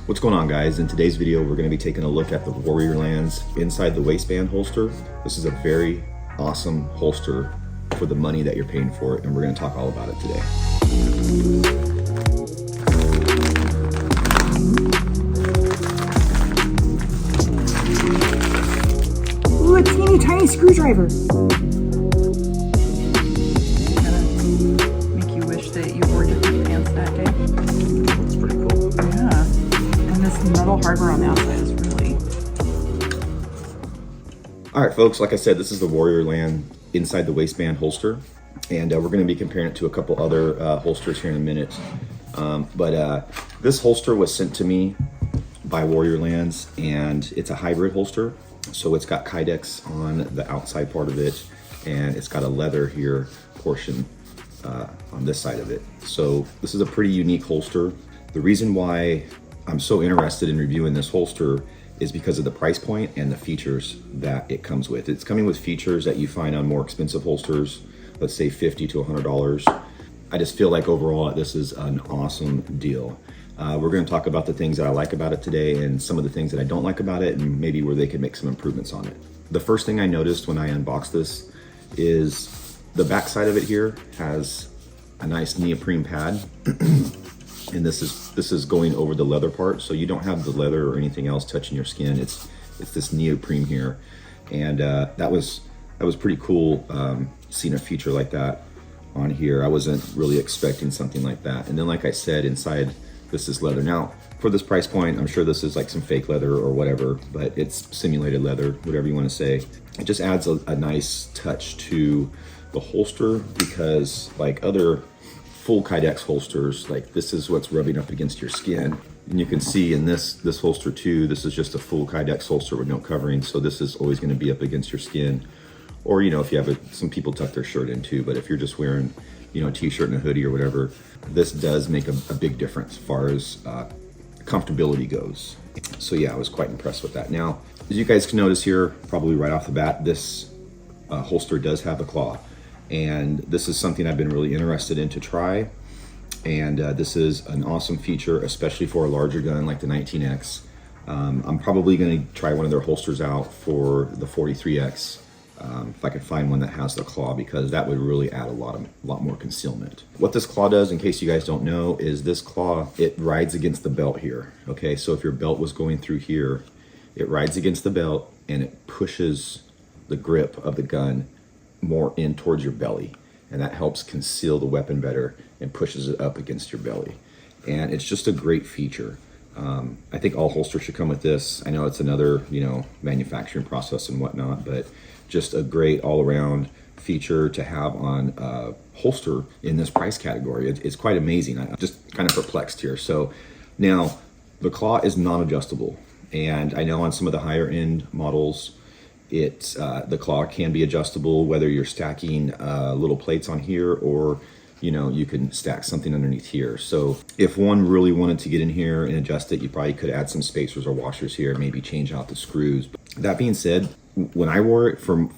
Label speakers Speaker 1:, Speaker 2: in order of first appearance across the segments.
Speaker 1: What's going on, guys? In today's video, we're going to be taking a look at the WarriorLand's inside the waistband holster. This is a very awesome holster for the money that you're paying for it, and we're going to talk all about it today.
Speaker 2: Ooh, a teeny tiny screwdriver.
Speaker 3: Make you wish that you wore different pants that day.
Speaker 1: It's pretty cool.
Speaker 3: Yeah. And this metal hardware on the outside is really...
Speaker 1: All right, folks, like I said, this is the WarriorLand inside the waistband holster, and we're going to be comparing it to a couple other holsters here in a minute. This holster was sent to me by WarriorLand's, and it's a hybrid holster. So it's got Kydex on the outside part of it, and it's got a leather here portion on this side of it. So this is a pretty unique holster. The reason why I'm so interested in reviewing this holster is because of the price point and the features that it comes with. It's coming with features that you find on more expensive holsters, let's say $50 to $100. I just feel like overall this is an awesome deal. We're going to talk about the things that I like about it today and some of the things that I don't like about it, and maybe where they could make some improvements on it. The first thing I noticed when I unboxed this is the back side of it here has a nice neoprene pad. And this is going over the leather part, so you don't have the leather or anything else touching your skin. It's this neoprene here, and that was pretty cool seeing a feature like that on here. I wasn't really expecting something like that. And then, like I said, inside this is leather. Now, for this price point, I'm sure this is like some fake leather or whatever, but it's simulated leather, whatever you want to say. It just adds a nice touch to the holster, because like other full Kydex holsters, like this is what's rubbing up against your skin. And you can see in this holster too, this is just a full Kydex holster with no covering, so this is always going to be up against your skin. Or, you know, if you have some people tuck their shirt in too, but if you're just wearing, you know, a t-shirt and a hoodie or whatever, this does make a big difference as far as comfortability goes. So yeah, I was quite impressed with that. Now, as you guys can notice here, probably right off the bat, this holster does have a claw. And this is something I've been really interested in to try. And this is an awesome feature, especially for a larger gun like the 19X. I'm probably going to try one of their holsters out for the 43X. If I could find one that has the claw, because that would really add a lot more concealment. What this claw does, in case you guys don't know, is this claw, it rides against the belt here. Okay, so if your belt was going through here, it rides against the belt and it pushes the grip of the gun more in towards your belly, and that helps conceal the weapon better and pushes it up against your belly. And it's just a great feature. I think all holsters should come with this. I know it's another, you know, manufacturing process and whatnot, but just a great all-around feature to have on a holster in this price category. It's quite amazing. I'm just kind of perplexed here. So now the claw is non-adjustable, and I know on some of the higher end models, the claw can be adjustable, whether you're stacking little plates on here, or you know, you can stack something underneath here. So if one really wanted to get in here and adjust it, you probably could add some spacers or washers here, maybe change out the screws. That being said, when I wore it for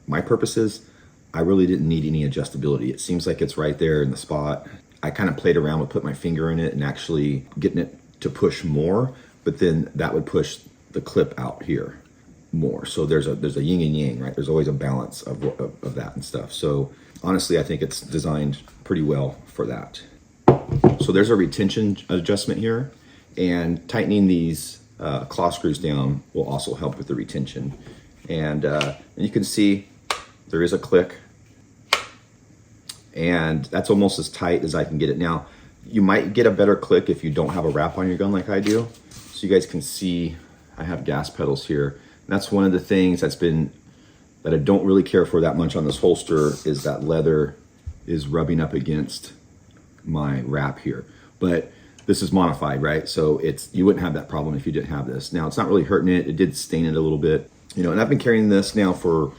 Speaker 1: my purposes, I really didn't need any adjustability. It seems like it's right there in the spot. I kind of played around with put my finger in it and actually getting it to push more, but then that would push the clip out here more. So there's a yin and yang, right? There's always a balance of that and stuff. So honestly, I think it's designed pretty well for that. So there's a retention adjustment here, and tightening these claw screws down will also help with the retention. And you can see there is a click, and that's almost as tight as I can get it. Now, you might get a better click if you don't have a wrap on your gun like I do. So you guys can see I have gas pedals here. That's one of the things that I don't really care for that much on this holster, is that leather is rubbing up against my wrap here. But this is modified, right? So you wouldn't have that problem if you didn't have this. Now, it's not really hurting it. It did stain it a little bit, you know. And I've been carrying this now for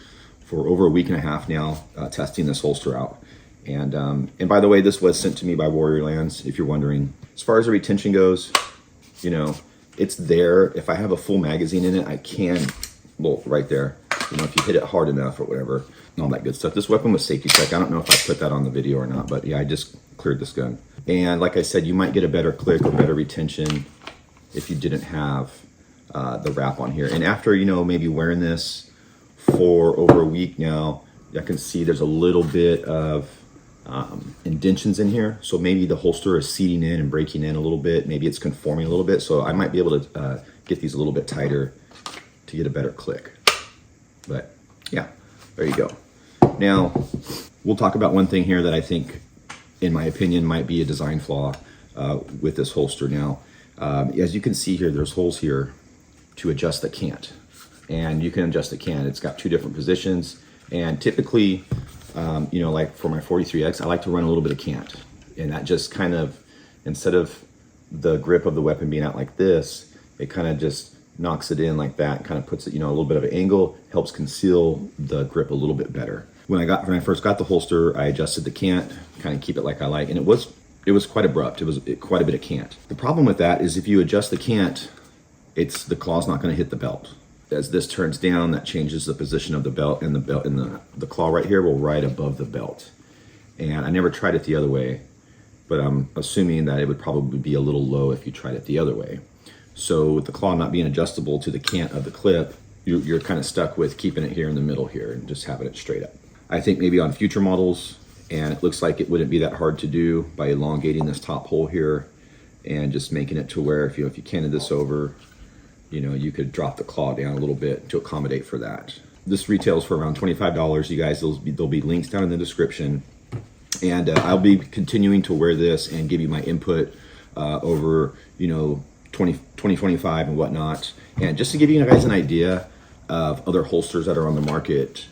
Speaker 1: over a week and a half now, testing this holster out. And by the way, this was sent to me by WarriorLand, if you're wondering. As far as the retention goes, you know, it's there. If I have a full magazine in it, I can bolt right there. You know, if you hit it hard enough or whatever, and all that good stuff. This weapon was safety check. I don't know if I put that on the video or not, but yeah, I just cleared this gun. And like I said, you might get a better click or better retention if you didn't have the wrap on here. And after, you know, maybe wearing this for over a week now, I can see there's a little bit of indentions in here. So maybe the holster is seating in and breaking in a little bit. Maybe it's conforming a little bit. So I might be able to get these a little bit tighter to get a better click. But yeah, there you go. Now, we'll talk about one thing here that I think, in my opinion, might be a design flaw with this holster. Now, as you can see here, there's holes here to adjust the cant. And you can adjust the cant. It's got two different positions. And typically, you know, like for my 43X, I like to run a little bit of cant. And that just kind of, instead of the grip of the weapon being out like this, it kind of just knocks it in like that, kind of puts it, you know, a little bit of an angle, helps conceal the grip a little bit better. When I first got the holster, I adjusted the cant, kind of keep it like I like, and it was quite abrupt. It was quite a bit of cant. The problem with that is if you adjust the cant, the claw's not going to hit the belt. As this turns down, that changes the position of the belt, and the claw right here will ride above the belt. And I never tried it the other way, but I'm assuming that it would probably be a little low if you tried it the other way. So with the claw not being adjustable to the cant of the clip, you're kind of stuck with keeping it here in the middle here and just having it straight up. I think maybe on future models, and it looks like it wouldn't be that hard to do by elongating this top hole here and just making it to where if you canted this over, you know, you could drop the claw down a little bit to accommodate for that. This retails for around $25. You guys, there'll be links down in the description. And I'll be continuing to wear this and give you my input over, you know, 2025 and whatnot. And just to give you guys an idea of other holsters that are on the market,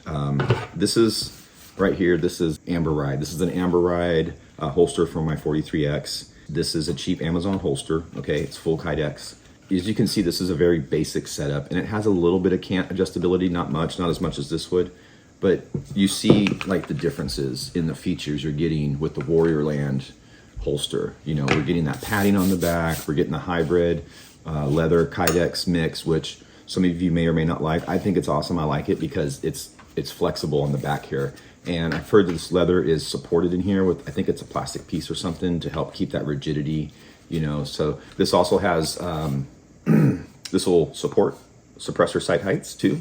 Speaker 1: this is right here. This is Amber Ride. This is an Amber Ride holster from my 43X. This is a cheap Amazon holster. Okay, it's full Kydex. As you can see, this is a very basic setup, and it has a little bit of cant adjustability, not much, not as much as this would, but you see like the differences in the features you're getting with the WarriorLand holster. You know, we're getting that padding on the back, we're getting the hybrid leather Kydex mix, which some of you may or may not like. I think it's awesome. I like it because it's flexible on the back here. And I've heard that this leather is supported in here with, I think it's a plastic piece or something to help keep that rigidity, you know. So this also has, this will support suppressor sight heights too,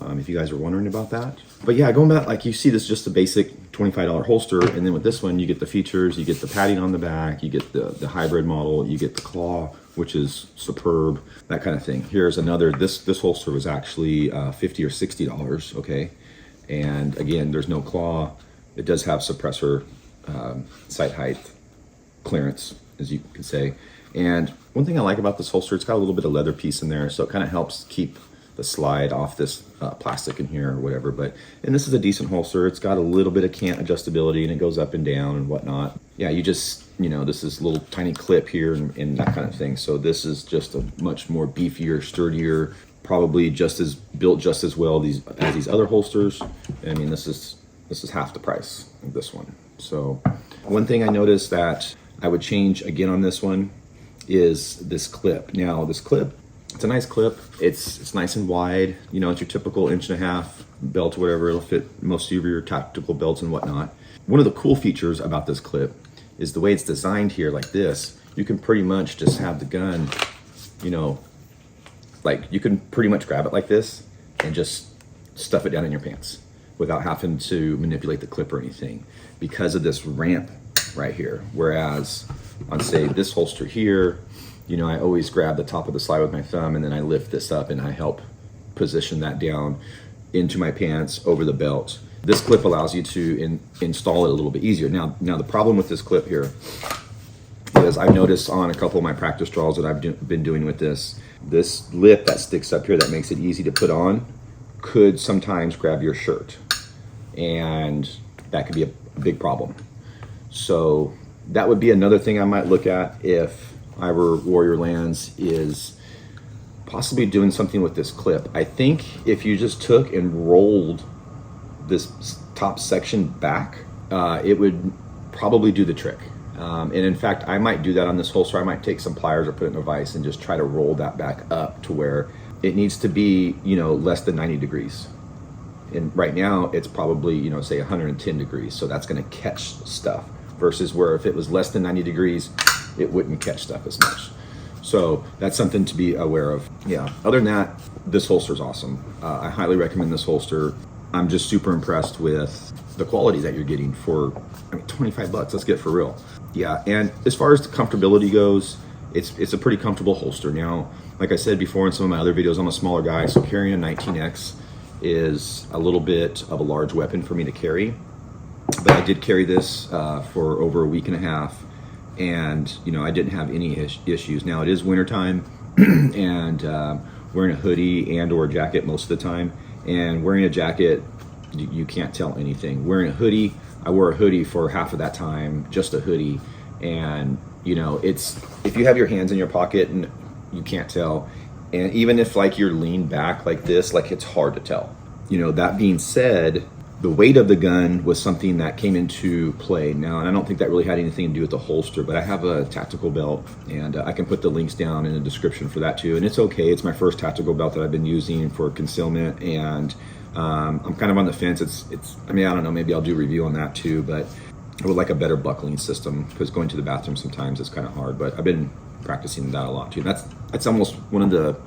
Speaker 1: if you guys are wondering about that. But yeah, going back, like you see, this is just a basic $25 holster, and then with this one, you get the features, you get the padding on the back, you get the hybrid model, you get the claw, which is superb, that kind of thing. Here's another, this holster was actually $50 or $60, okay? And again, there's no claw. It does have suppressor sight height clearance, as you can say. And one thing I like about this holster, it's got a little bit of leather piece in there, so it kind of helps keep the slide off this plastic in here or whatever. And this is a decent holster. It's got a little bit of cant adjustability, and it goes up and down and whatnot. Yeah, you just, you know, this is a little tiny clip here and that kind of thing. So this is just a much more beefier, sturdier, probably built just as well as these other holsters. I mean, this is half the price of this one. So one thing I noticed that I would change again on this one is this clip. Now this clip, it's a nice clip. It's nice and wide. You know, it's your typical 1.5 inch belt or whatever. It'll fit most of your tactical belts and whatnot. One of the cool features about this clip is the way it's designed here like this. You can pretty much just have the gun, you know, like you can pretty much grab it like this and just stuff it down in your pants without having to manipulate the clip or anything because of this ramp right here. Whereas on, say, this holster here, you know, I always grab the top of the slide with my thumb, and then I lift this up and I help position that down into my pants over the belt. This clip allows you to install it a little bit easier. Now the problem with this clip here is I've noticed on a couple of my practice draws that I've been doing with this lip that sticks up here that makes it easy to put on could sometimes grab your shirt, and that could be a big problem. So that would be another thing I might look at if I were WarriorLands, is possibly doing something with this clip. I think if you just took and rolled this top section back, it would probably do the trick. And in fact, I might do that on this holster. I might take some pliers or put it in a vise and just try to roll that back up to where it needs to be, you know, less than 90 degrees. And right now it's probably, you know, say 110 degrees. So that's going to catch stuff versus where if it was less than 90 degrees, it wouldn't catch stuff as much. So that's something to be aware of. Yeah, other than that, this holster is awesome. I highly recommend this holster. I'm just super impressed with the quality that you're getting for, I mean, 25 bucks, let's get for real. Yeah, and as far as the comfortability goes, it's a pretty comfortable holster. Now, like I said before in some of my other videos, I'm a smaller guy, so carrying a 19X is a little bit of a large weapon for me to carry. But I did carry this for over a week and a half, and you know, I didn't have any issues. Now it is wintertime, and wearing a hoodie and or a jacket most of the time, and wearing a jacket, you can't tell anything. Wearing a hoodie, I wore a hoodie for half of that time, just a hoodie, and you know, it's, if you have your hands in your pocket and you can't tell, and even if like you're leaned back like this, like it's hard to tell. You know, that being said, the weight of the gun was something that came into play now, and I don't think that really had anything to do with the holster, but I have a tactical belt, and I can put the links down in the description for that too. And it's okay, it's my first tactical belt that I've been using for concealment, and I'm kind of on the fence. It's I mean, I don't know, maybe I'll do a review on that too, but I would like a better buckling system, because going to the bathroom sometimes is kind of hard, but I've been practicing that a lot too. That's almost one of the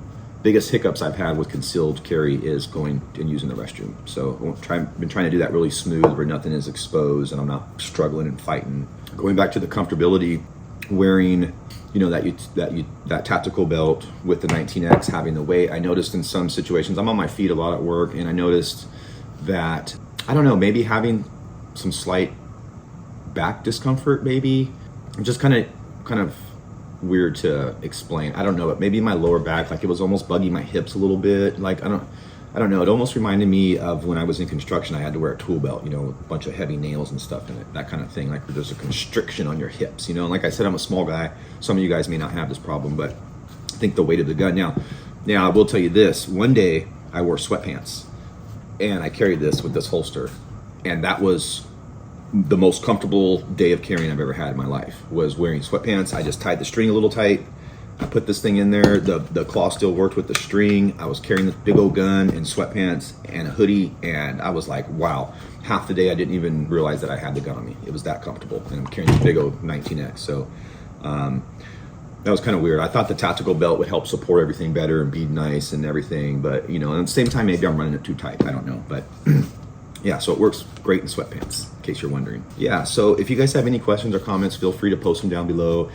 Speaker 1: biggest hiccups I've had with concealed carry, is going and using the restroom. So I've been trying to do that really smooth where nothing is exposed and I'm not struggling and fighting. Going back to the comfortability, wearing, you know, that tactical belt with the 19X, having the weight, I noticed in some situations, I'm on my feet a lot at work, and I noticed that, I don't know, maybe having some slight back discomfort, maybe. Just kind of weird to explain. I don't know, but maybe my lower back, like it was almost bugging my hips a little bit. Like I don't know. It almost reminded me of when I was in construction. I had to wear a tool belt, you know, with a bunch of heavy nails and stuff in it, that kind of thing. Like there's a constriction on your hips, you know. And like I said, I'm a small guy. Some of you guys may not have this problem, but I think the weight of the gun. Now I will tell you this. One day I wore sweatpants, and I carried this with this holster, and that was the most comfortable day of carrying I've ever had in my life, was wearing sweatpants. I just tied the string a little tight. I put this thing in there. The claw still worked with the string. I was carrying this big old gun in sweatpants and a hoodie, and I was like, wow. Half the day I didn't even realize that I had the gun on me. It was that comfortable, and I'm carrying this big old 19X. So that was kind of weird. I thought the tactical belt would help support everything better and be nice and everything, but you know, at the same time, maybe I'm running it too tight. I don't know, but yeah, so it works great in sweatpants, in case you're wondering. Yeah, so if you guys have any questions or comments, feel free to post them down below.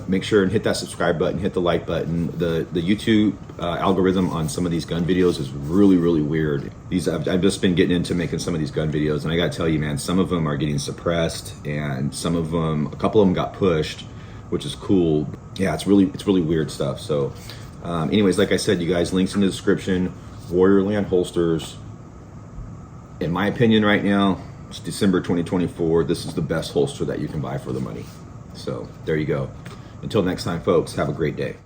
Speaker 1: Make sure and hit that subscribe button, hit the like button. The YouTube algorithm on some of these gun videos is really, really weird. I've just been getting into making some of these gun videos, and I gotta tell you, man, some of them are getting suppressed, and some of them, a couple of them got pushed, which is cool. Yeah, it's really weird stuff. So anyways, like I said, you guys, links in the description. WarriorLand Holsters. In my opinion right now, it's December 2024. This is the best holster that you can buy for the money. So there you go. Until next time, folks, have a great day.